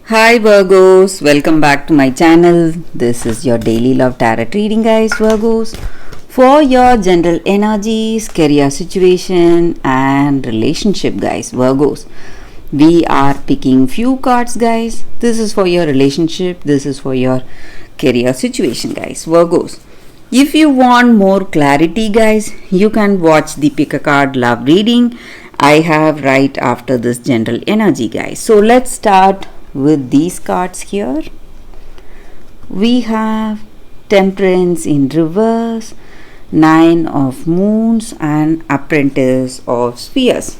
Hi Virgos, welcome back to my channel. This is your daily love tarot reading, guys. Virgos, for your general energies, career situation, and relationship, guys. Virgos, we are picking few cards, guys. This is for your relationship, this is for your career situation, guys. Virgos, if you want more clarity, guys, you can watch the pick a card love reading I have right after this general energy, guys. So let's start with these cards here. We have Temperance in reverse, Nine of Moons, and Apprentice of Spheres.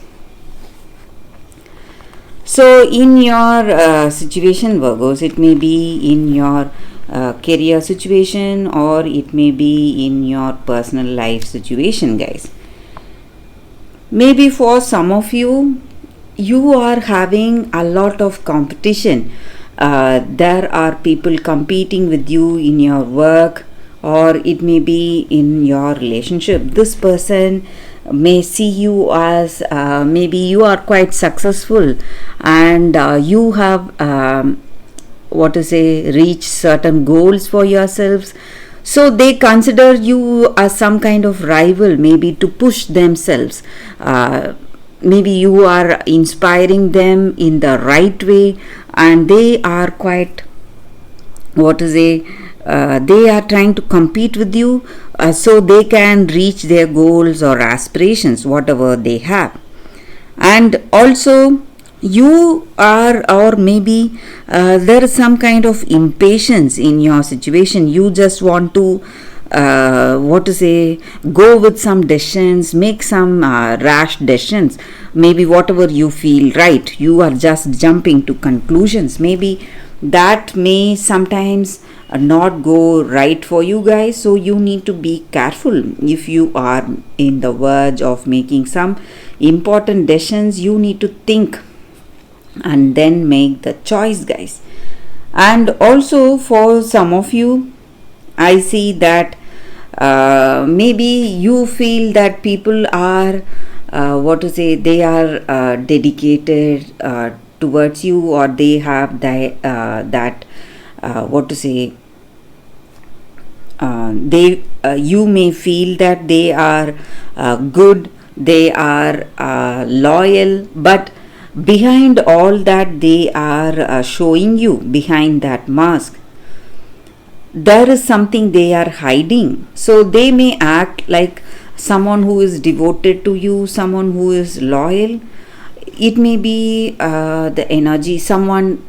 So in your situation, Virgos, it may be in your career situation or it may be in your personal life situation, guys. Maybe for some of you, you are having a lot of competition. There are people competing with you in your work, or it may be in your relationship. This person may see you as maybe you are quite successful and you have reached certain goals for yourselves. So they consider you as some kind of rival, maybe to push themselves. Maybe you are inspiring them in the right way, and they are quite they are trying to compete with you so they can reach their goals or aspirations, whatever they have. And also you are, or maybe there is some kind of impatience in your situation. You just want to go with some decisions, make some rash decisions. Maybe whatever you feel right, you are just jumping to conclusions. Maybe that may sometimes not go right for you guys. So you need to be careful. If you are in the verge of making some important decisions, you need to think and then make the choice, guys. And also for some of you, I see that maybe you feel that people are they are dedicated towards you, or they have you may feel that they are good, they are loyal, but behind all that they are showing you, behind that mask, there is something they are hiding. So they may act like someone who is devoted to you, someone who is loyal. It may be the energy, someone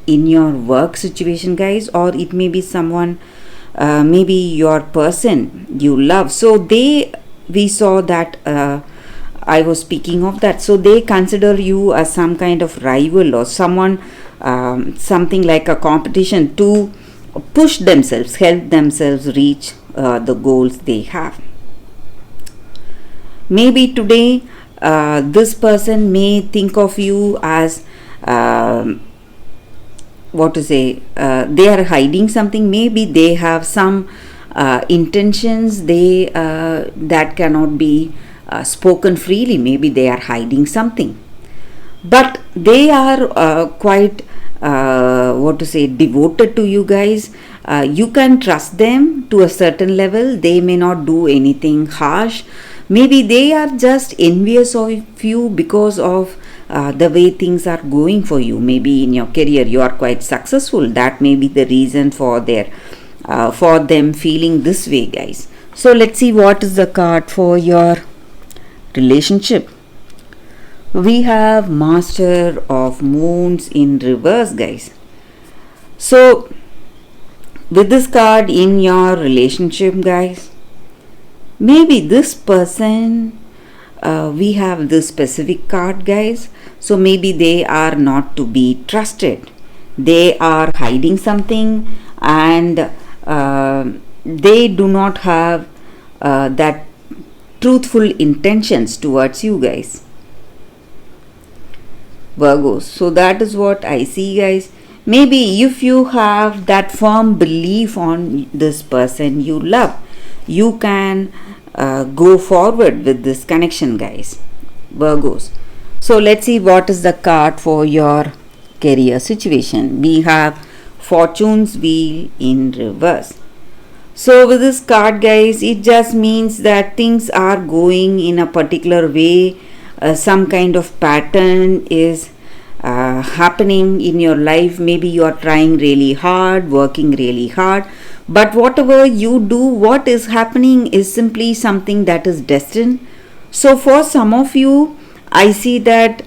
in your work situation, guys, or it may be someone, maybe your person you love. So we saw that I was speaking of that. So they consider you as some kind of rival or someone, something like a competition to push themselves, help themselves reach the goals they have. Maybe today this person may think of you as they are hiding something. Maybe they have some intentions that cannot be spoken freely. Maybe they are hiding something, but they are quite devoted to you guys. You can trust them to a certain level. They may not do anything harsh. Maybe they are just envious of you because of the way things are going for you. Maybe in your career you are quite successful. That may be the reason for them feeling this way, guys. So let's see what is the card for your relationship. We have Master of Moons in reverse, guys. So with this card in your relationship, guys, maybe this person, we have this specific card, guys. So maybe they are not to be trusted. They are hiding something, and they do not have that truthful intentions towards you, guys. Virgos. So that is what I see, guys. Maybe if you have that firm belief on this person you love, you can go forward with this connection, guys. Virgos. So let's see what is the card for your career situation. We have Fortune's wheel in reverse. So with this card, guys, it just means that things are going in a particular way. Some kind of pattern is happening in your life. Maybe you are trying really hard, working really hard, but whatever you do, what is happening is simply something that is destined. So for some of you, I see that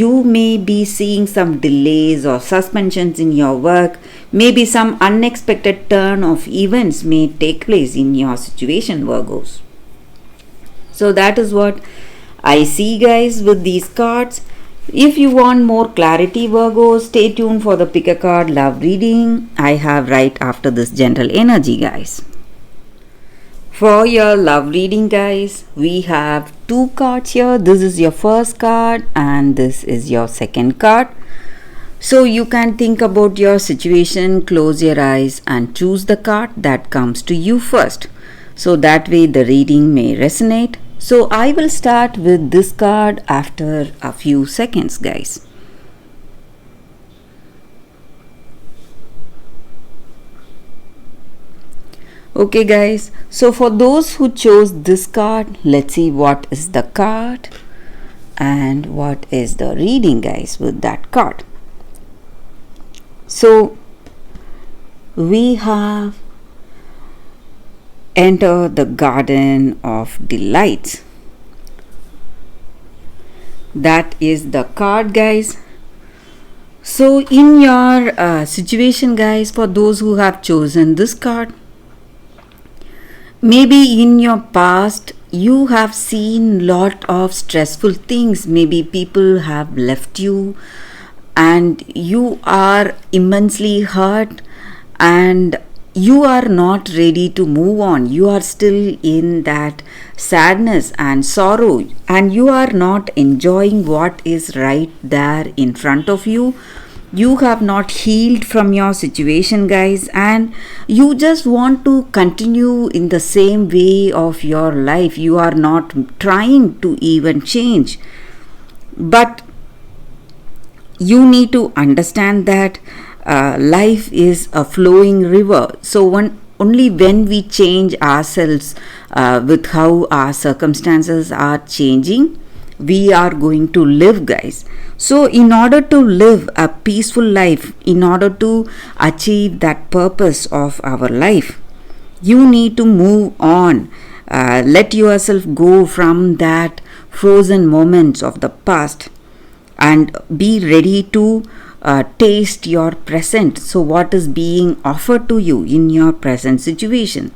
you may be seeing some delays or suspensions in your work. Maybe some unexpected turn of events may take place in your situation, Virgos. So that is what I see, guys, with these cards. If you want more clarity, Virgo, stay tuned for the pick a card love reading I have right after this general energy, guys. For your love reading, guys, we have two cards here. This is your first card and this is your second card. So you can think about your situation, close your eyes and choose the card that comes to you first. So that way the reading may resonate. So I will start with this card after a few seconds, guys. Okay, guys, so for those who chose this card, let's see what is the card and what is the reading, guys, with that card. So we have enter the garden of delights. That is the card, guys. So in your situation, guys, for those who have chosen this card, maybe in your past you have seen lot of stressful things. Maybe people have left you and you are immensely hurt and you are not ready to move on. You are still in that sadness and sorrow and you are not enjoying what is right there in front of you. You have not healed from your situation, guys, and you just want to continue in the same way of your life. You are not trying to even change. But you need to understand that life is a flowing river. So only when we change ourselves with how our circumstances are changing, we are going to live, guys. So in order to live a peaceful life, in order to achieve that purpose of our life, you need to move on. Let yourself go from that frozen moments of the past and be ready to taste your present. So what is being offered to you in your present situation?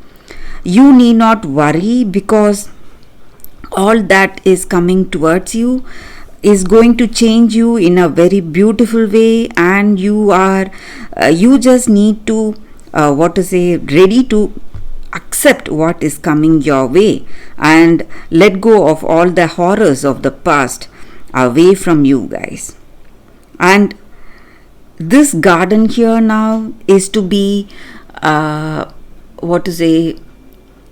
You need not worry because all that is coming towards you is going to change you in a very beautiful way, and you just need to ready to accept what is coming your way and let go of all the horrors of the past away from you, guys. And this garden here now is to be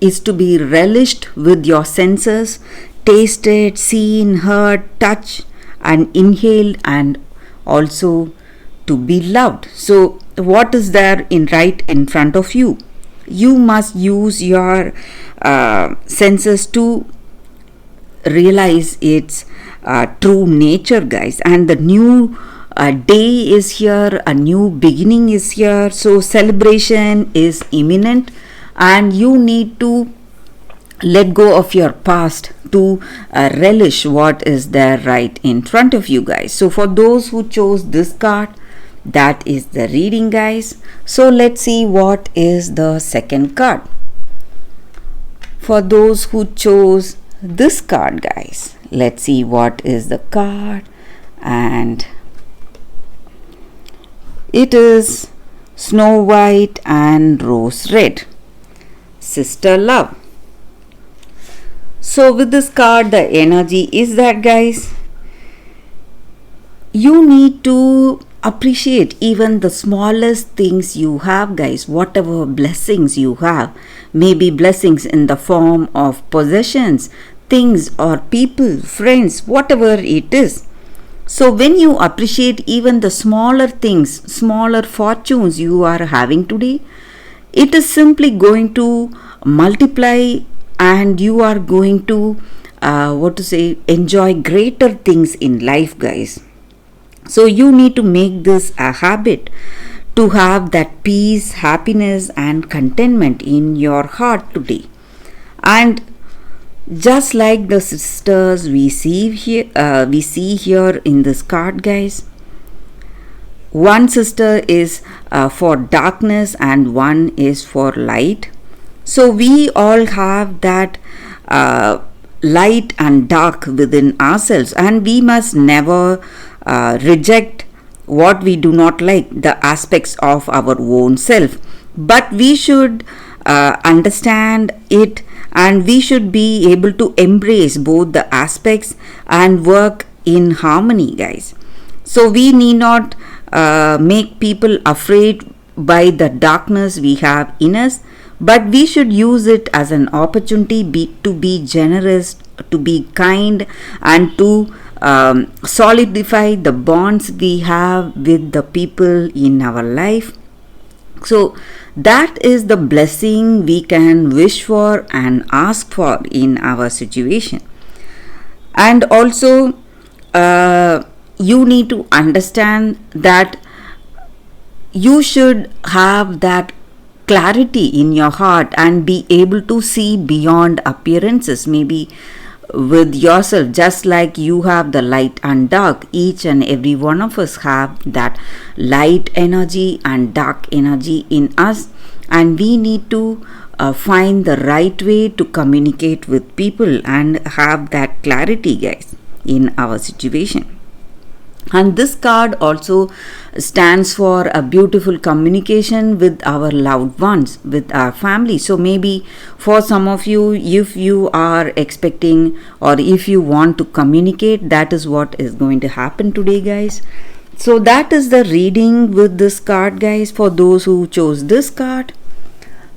is to be relished with your senses, tasted, seen, heard, touched and inhaled, and also to be loved. So what is there right in front of you? You must use your senses to realize its true nature, guys. And the new day is here, a new beginning is here. So celebration is imminent and you need to let go of your past to relish what is there right in front of you, guys. So for those who chose this card, that is the reading, guys. So let's see what is the second card. For those who chose this card, guys, let's see what is the card, and it is Snow White and Rose Red, Sister Love. So with this card, the energy is that, guys, you need to appreciate even the smallest things you have, guys. Whatever blessings you have, maybe blessings in the form of possessions, things or people, friends, whatever it is. So when you appreciate even the smaller things, smaller fortunes you are having today, it is simply going to multiply, and you are going to enjoy greater things in life, guys. So you need to make this a habit to have that peace, happiness, and contentment in your heart today. And just like the sisters we see here in this card, guys, one sister is for darkness and one is for light. So we all have that light and dark within ourselves, and we must never reject what we do not like, the aspects of our own self, but we should understand it, and we should be able to embrace both the aspects and work in harmony, guys. So we need not make people afraid by the darkness we have in us, but we should use it as an opportunity to be generous, to be kind, and to solidify the bonds we have with the people in our life. So that is the blessing we can wish for and ask for in our situation. And also you need to understand that you should have that clarity in your heart and be able to see beyond appearances, maybe with yourself. Just like you have the light and dark, each and every one of us have that light energy and dark energy in us, and we need to find the right way to communicate with people and have that clarity, guys, in our situation. And this card also stands for a beautiful communication with our loved ones, with our family. So maybe for some of you, if you are expecting or if you want to communicate, that is what is going to happen today, guys. So that is the reading with this card, guys, for those who chose this card.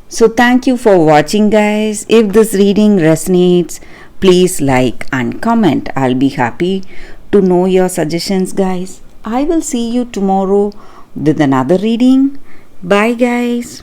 So thank you for watching, guys. If this reading resonates, please like and comment. I'll be happy to know your suggestions, guys. I will see you tomorrow with another reading. Bye, guys.